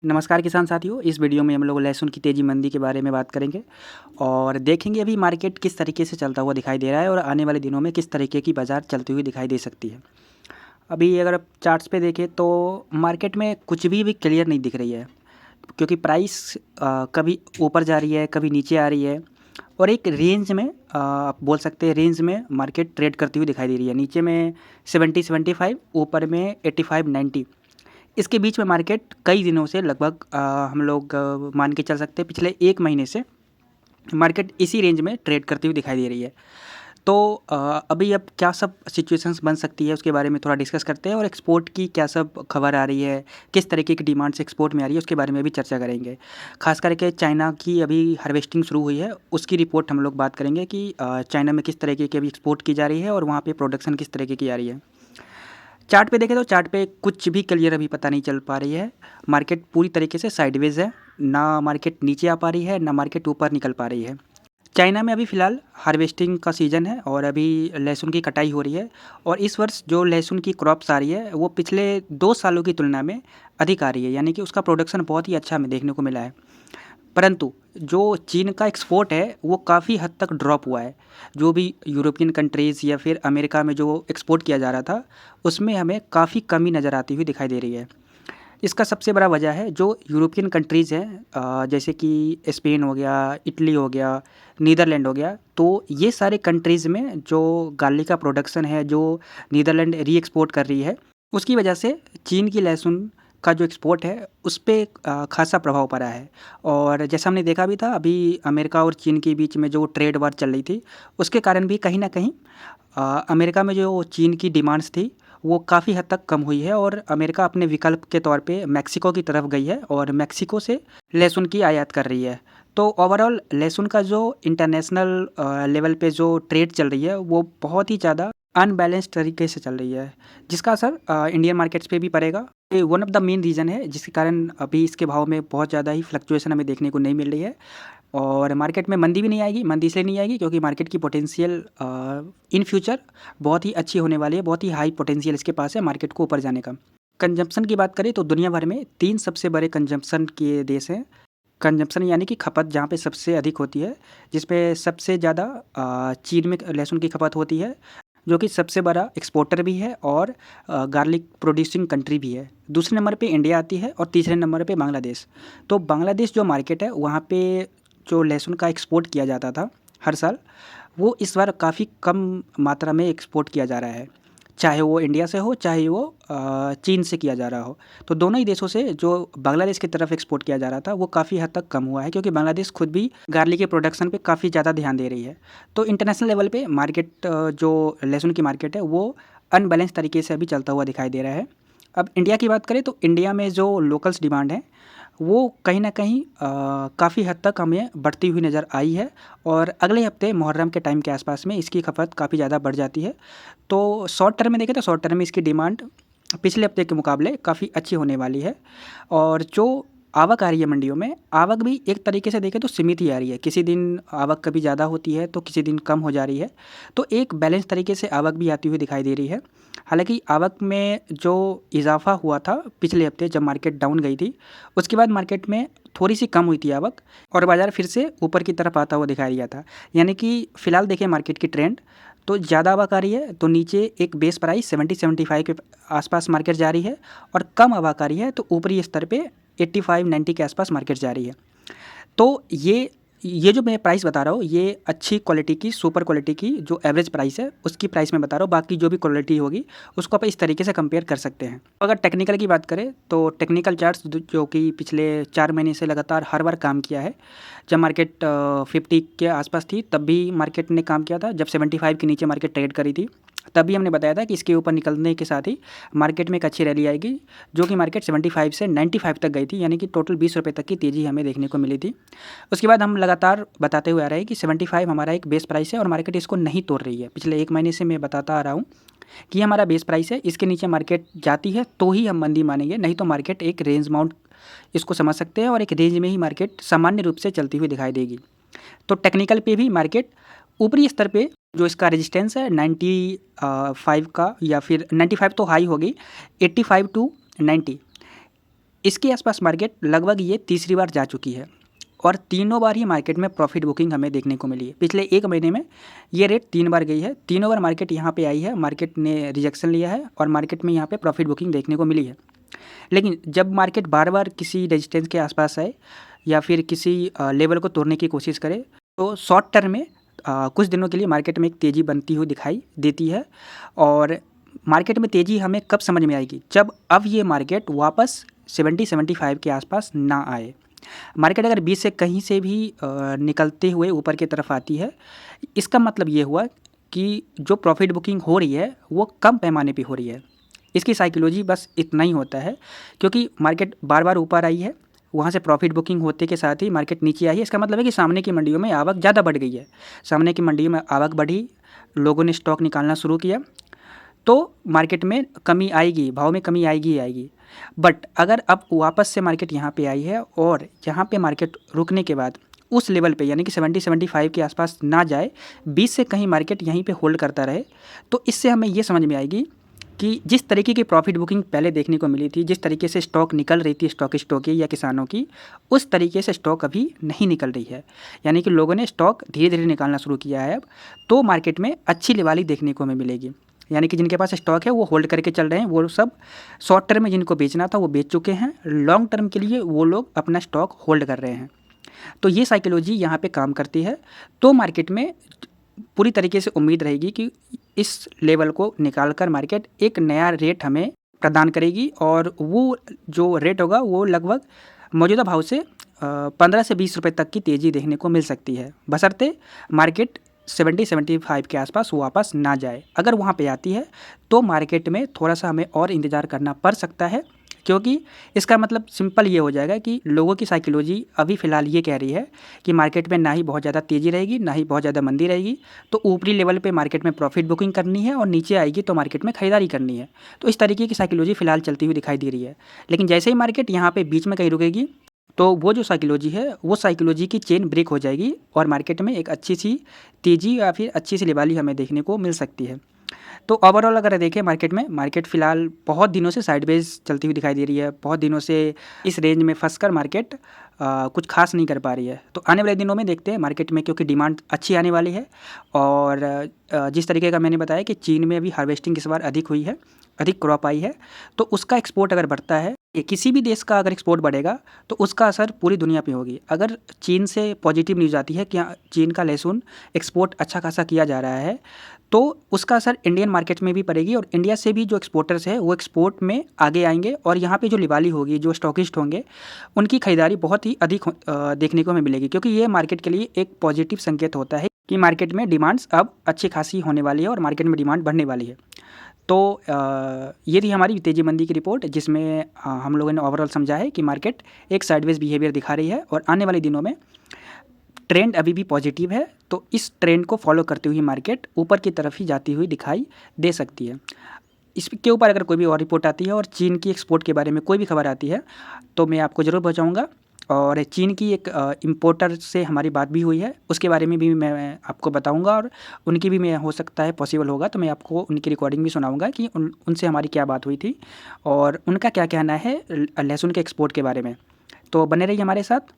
नमस्कार किसान साथियों, इस वीडियो में हम लोग लहसुन की तेज़ी मंदी के बारे में बात करेंगे और देखेंगे अभी मार्केट किस तरीके से चलता हुआ दिखाई दे रहा है और आने वाले दिनों में किस तरीके की बाज़ार चलती हुई दिखाई दे सकती है। अभी अगर आप चार्ट्स पे देखें तो मार्केट में कुछ भी क्लियर नहीं दिख रही है, क्योंकि प्राइस कभी ऊपर जा रही है, कभी नीचे आ रही है और एक रेंज में आप बोल सकते हैं रेंज में मार्केट ट्रेड करती हुई दिखाई दे रही है। नीचे में 70-75, ऊपर में 85-90, इसके बीच में मार्केट कई दिनों से लगभग हम लोग मान के चल सकते हैं पिछले 1 महीने से मार्केट इसी रेंज में ट्रेड करती हुई दिखाई दे रही है। तो अभी अब क्या सब सिचुएशंस बन सकती है उसके बारे में थोड़ा डिस्कस करते हैं और एक्सपोर्ट की क्या सब खबर आ रही है, किस तरीके की डिमांड्स एक्सपोर्ट में आ रही है उसके बारे में भी चर्चा करेंगे। ख़ास करके चाइना की अभी हार्वेस्टिंग शुरू हुई है, उसकी रिपोर्ट हम लोग बात करेंगे कि चाइना में किस तरीके की अभी एक्सपोर्ट की जा रही है और वहाँ पे प्रोडक्शन किस तरीके की आ रही है। चार्ट पे देखें तो चार्ट पे कुछ भी क्लियर अभी पता नहीं चल पा रही है। मार्केट पूरी तरीके से साइडवेज है, ना मार्केट नीचे आ पा रही है, ना मार्केट ऊपर निकल पा रही है। चाइना में अभी फ़िलहाल हार्वेस्टिंग का सीज़न है और अभी लहसुन की कटाई हो रही है और इस वर्ष जो लहसुन की क्रॉप्स आ रही है वो पिछले 2 सालों की तुलना में अधिक आ रही है, यानी कि उसका प्रोडक्शन बहुत ही अच्छा हमें देखने को मिला है। परंतु जो चीन का एक्सपोर्ट है वो काफ़ी हद तक ड्रॉप हुआ है। जो भी यूरोपियन कंट्रीज़ या फिर अमेरिका में जो एक्सपोर्ट किया जा रहा था, उसमें हमें काफ़ी कमी नज़र आती हुई दिखाई दे रही है। इसका सबसे बड़ा वजह है जो यूरोपियन कंट्रीज़ हैं, जैसे कि स्पेन हो गया, इटली हो गया, नीदरलैंड हो गया। तो ये सारे कंट्रीज़ में जो गार्लिक का प्रोडक्शन है, जो नीदरलैंड री-एक्सपोर्ट कर रही है, उसकी वजह से चीन की लहसुन का जो एक्सपोर्ट है, उस पे ख़ासा प्रभाव पड़ा है। और जैसा हमने देखा भी था, अभी अमेरिका और चीन के बीच में जो ट्रेड वार चल रही थी, उसके कारण भी कहीं न कहीं अमेरिका में जो चीन की डिमांड्स थी, वो काफ़ी हद तक कम हुई है और अमेरिका अपने विकल्प के तौर पे मेक्सिको की तरफ गई है और मेक्सिको से लहसुन की आयात कर रही है। तो ओवरऑल लहसुन का जो इंटरनेशनल लेवल पे जो ट्रेड चल रही है, वो बहुत ही ज़्यादा अनबैलेंस्ड तरीके से चल रही है, जिसका असर इंडियन मार्केट्स पे भी पड़ेगा। ये one of the main reason है जिसके कारण अभी इसके भाव में बहुत ज़्यादा ही फ्लक्चुएशन हमें देखने को नहीं मिल रही है और मार्केट में मंदी भी नहीं आएगी। मंदी इसलिए नहीं आएगी क्योंकि मार्केट की पोटेंशियल इन फ्यूचर बहुत ही अच्छी होने वाली है, बहुत ही हाई पोटेंशियल इसके पास है मार्केट को ऊपर जाने का। कंजम्पशन की बात करें तो दुनिया भर में 3 सबसे बड़े कंजम्पशन के देश हैं। कंजम्पशन यानी कि खपत जहाँ पे सबसे अधिक होती है, जिस पे सबसे ज़्यादा चीन में लहसुन की खपत होती है, जो कि सबसे बड़ा एक्सपोर्टर भी है और गार्लिक प्रोड्यूसिंग कंट्री भी है। दूसरे नंबर पे इंडिया आती है और तीसरे नंबर पे बांग्लादेश। तो बांग्लादेश जो मार्केट है, वहाँ पे जो लहसुन का एक्सपोर्ट किया जाता था हर साल, वो इस बार काफ़ी कम मात्रा में एक्सपोर्ट किया जा रहा है। चाहे वो इंडिया से हो, चाहे वो चीन से किया जा रहा हो। तो दोनों ही देशों से जो बांग्लादेश की तरफ एक्सपोर्ट किया जा रहा था, वो काफ़ी हद तक कम हुआ है क्योंकि बांग्लादेश खुद भी गार्लिक के प्रोडक्शन पे काफ़ी ज़्यादा ध्यान दे रही है। तो इंटरनेशनल लेवल पे मार्केट जो लहसुन की मार्केट है, वो अनबैलेंस तरीके से अभी चलता हुआ दिखाई दे रहा है। अब इंडिया की बात करें तो इंडिया में जो लोकल्स डिमांड है, वो कहीं न कहीं काफ़ी हद तक हमें बढ़ती हुई नज़र आई है और अगले हफ्ते मुहर्रम के टाइम के आसपास में इसकी खपत काफ़ी ज़्यादा बढ़ जाती है। तो शॉर्ट टर्म में देखें तो शॉर्ट टर्म में इसकी डिमांड पिछले हफ्ते के मुकाबले काफ़ी अच्छी होने वाली है और जो आवक आ रही है मंडियों में, आवक भी एक तरीके से देखें तो सीमित ही आ रही है। किसी दिन आवक कभी ज़्यादा होती है तो किसी दिन कम हो जा रही है। तो एक बैलेंस तरीके से आवक भी आती हुई दिखाई दे रही है। हालाँकि आवक में जो इज़ाफ़ा हुआ था पिछले हफ्ते जब मार्केट डाउन गई थी, उसके बाद मार्केट में थोड़ी-सी कम हुई थी आवक और बाज़ार फिर से ऊपर की तरफ आता हुआ दिखाई दिया था। यानी कि फ़िलहाल देखें मार्केट की ट्रेंड, तो ज़्यादा आवक आ रही है तो नीचे एक बेस प्राइस 70-75 के आसपास मार्केट जा रही है और कम आवक आ रही है तो ऊपरी स्तर पे 85-90 के आसपास मार्केट जा रही है। तो ये जो मैं प्राइस बता रहा हूँ, ये अच्छी क्वालिटी की, सुपर क्वालिटी की जो एवरेज प्राइस है, उसकी प्राइस मैं बता रहा हूँ। बाकी जो भी क्वालिटी होगी, उसको आप इस तरीके से कंपेयर कर सकते हैं। अगर टेक्निकल की बात करें, तो टेक्निकल चार्ट्स जो कि पिछले 4 महीने से लगातार हर बार काम किया है। जब मार्केट 50 के आसपास थी, तब भी मार्केट ने काम किया था। जब 75 के नीचे मार्केट ट्रेड करी थी, तब भी हमने बताया था कि इसके ऊपर निकलने के साथ ही मार्केट में एक अच्छी रैली आएगी, जो कि मार्केट 75 से 95 तक गई थी, यानी कि टोटल 20 रुपये तक की तेज़ी हमें देखने को मिली थी। उसके बाद हम लगातार बताते हुए आ रहे हैं कि 75 हमारा एक बेस प्राइस है और मार्केट इसको नहीं तोड़ रही है। पिछले 1 महीने से मैं बताता आ रहा हूँ कि हमारा बेस प्राइस है, इसके नीचे मार्केट जाती है तो ही हम मंदी मानेंगे, नहीं तो मार्केट एक रेंज बाउंड इसको समझ सकते हैं और एक रेंज में ही मार्केट सामान्य रूप से चलती हुई दिखाई देगी। तो टेक्निकल पे भी मार्केट ऊपरी स्तर पे जो इसका रेजिस्टेंस है 95 का, या फिर 95 तो हाई होगी, 85 टू 90 इसके आसपास मार्केट लगभग ये तीसरी बार जा चुकी है और तीनों बार ही मार्केट में प्रॉफिट बुकिंग हमें देखने को मिली है। पिछले 1 महीने में ये रेट 3 बार गई है, तीनों बार मार्केट यहाँ पे आई है, मार्केट ने रिजेक्शन लिया है और मार्केट में यहाँ पे प्रॉफिट बुकिंग देखने को मिली है। लेकिन जब मार्केट बार बार किसी रेजिस्टेंस के आसपास आए या फिर किसी लेवल को तोड़ने की कोशिश करे, तो शॉर्ट टर्म में कुछ दिनों के लिए मार्केट में एक तेज़ी बनती हुई दिखाई देती है। और मार्केट में तेज़ी हमें कब समझ में आएगी, जब अब ये मार्केट वापस 70-75 के आसपास ना आए। मार्केट अगर 20 से कहीं से भी निकलते हुए ऊपर की तरफ आती है, इसका मतलब ये हुआ कि जो प्रॉफिट बुकिंग हो रही है वो कम पैमाने पे हो रही है। इसकी साइकोलॉजी बस इतना ही होता है, क्योंकि मार्केट बार बार ऊपर आई है, वहाँ से प्रॉफिट बुकिंग होते के साथ ही मार्केट नीचे आई है। इसका मतलब है कि सामने की मंडियों में आवक ज़्यादा बढ़ गई है, सामने की मंडियों में आवक बढ़ी, लोगों ने स्टॉक निकालना शुरू किया, तो मार्केट में कमी आएगी, भाव में कमी आएगी ही आएगी। बट अगर अब वापस से मार्केट यहाँ पे आई है और यहाँ पे मार्केट रुकने के बाद उस लेवल पे यानी कि 70-75 के आसपास ना जाए, 20 से कहीं मार्केट यहीं पे होल्ड करता रहे, तो इससे हमें ये समझ में आएगी कि जिस तरीके की प्रॉफिट बुकिंग पहले देखने को मिली थी, जिस तरीके से स्टॉक निकल रही थी स्टॉकिस्टों की या किसानों की, उस तरीके से स्टॉक अभी नहीं निकल रही है। यानी कि लोगों ने स्टॉक धीरे धीरे निकालना शुरू किया है अब, तो मार्केट में अच्छी लेवाली देखने को हमें मिलेगी। यानी कि जिनके पास स्टॉक है वो होल्ड करके चल रहे हैं, वो सब शॉर्ट टर्म में जिनको बेचना था वो बेच चुके हैं, लॉन्ग टर्म के लिए वो लोग अपना स्टॉक होल्ड कर रहे हैं। तो ये साइकोलॉजी यहाँ पे काम करती है। तो मार्केट में पूरी तरीके से उम्मीद रहेगी कि इस लेवल को निकाल कर मार्केट एक नया रेट हमें प्रदान करेगी और वो जो रेट होगा वो लगभग मौजूदा भाव से 15 से 20 रुपये तक की तेज़ी देखने को मिल सकती है, बशर्ते मार्केट 70-75 के आसपास वापस ना जाए। अगर वहाँ पे आती है तो मार्केट में थोड़ा सा हमें और इंतज़ार करना पड़ सकता है, क्योंकि इसका मतलब सिंपल ये हो जाएगा कि लोगों की साइकोलॉजी अभी फ़िलहाल ये कह रही है कि मार्केट में ना ही बहुत ज़्यादा तेज़ी रहेगी, ना ही बहुत ज़्यादा मंदी रहेगी, तो ऊपरी लेवल पे मार्केट में प्रॉफिट बुकिंग करनी है और नीचे आएगी तो मार्केट में ख़रीदारी करनी है। तो इस तरीके की साइकोलॉजी फ़िलहाल चलती हुई दिखाई दे रही है। लेकिन जैसे ही मार्केट यहाँ पे बीच में कहीं रुकेगी, तो वो जो साइकोलॉजी है वो साइकोलॉजी की चेन ब्रेक हो जाएगी और मार्केट में एक अच्छी सी तेज़ी या फिर अच्छी सी लेवाली हमें देखने को मिल सकती है। तो ओवरऑल अगर देखें मार्केट में, मार्केट फ़िलहाल बहुत दिनों से साइडवेज चलती हुई दिखाई दे रही है, बहुत दिनों से इस रेंज में फंसकर मार्केट कुछ खास नहीं कर पा रही है। तो आने वाले दिनों में देखते हैं मार्केट में, क्योंकि डिमांड अच्छी आने वाली है और जिस तरीके का मैंने बताया कि चीन में अभी हार्वेस्टिंग इस बार अधिक हुई है, अधिक क्रॉप आई है, तो उसका एक्सपोर्ट अगर बढ़ता है, किसी भी देश का अगर एक्सपोर्ट बढ़ेगा तो उसका असर पूरी दुनिया पे होगी। अगर चीन से पॉजिटिव न्यूज़ आती है कि चीन का लहसुन एक्सपोर्ट अच्छा खासा किया जा रहा है, तो उसका असर इंडियन मार्केट में भी पड़ेगी और इंडिया से भी जो एक्सपोर्टर्स है वो एक्सपोर्ट में आगे आएंगे और यहाँ पे जो लिवाली होगी, जो स्टॉकिस्ट होंगे, उनकी खरीदारी बहुत ही अधिक देखने को हमें मिलेगी, क्योंकि ये मार्केट के लिए एक पॉजिटिव संकेत होता है कि मार्केट में डिमांड्स अब अच्छी खासी होने वाली है और मार्केट में डिमांड बढ़ने वाली है। तो ये थी हमारी तेज़ी मंदी की रिपोर्ट, जिसमें हम लोगों ने ओवरऑल समझा है कि मार्केट एक साइडवेज बिहेवियर दिखा रही है और आने वाले दिनों में ट्रेंड अभी भी पॉजिटिव है, तो इस ट्रेंड को फॉलो करते हुए मार्केट ऊपर की तरफ ही जाती हुई दिखाई दे सकती है। इसके ऊपर अगर कोई भी और रिपोर्ट आती है और चीन की एक्सपोर्ट के बारे में कोई भी खबर आती है तो मैं आपको ज़रूर पहुँचाऊँगा। और चीन की एक इम्पोर्टर से हमारी बात भी हुई है, उसके बारे में भी मैं आपको बताऊंगा और उनकी भी मैं हो सकता है पॉसिबल होगा तो मैं आपको उनकी रिकॉर्डिंग भी सुनाऊंगा कि उनसे हमारी क्या बात हुई थी और उनका क्या कहना है लहसुन के एक्सपोर्ट के बारे में। तो बने रहिए हमारे साथ।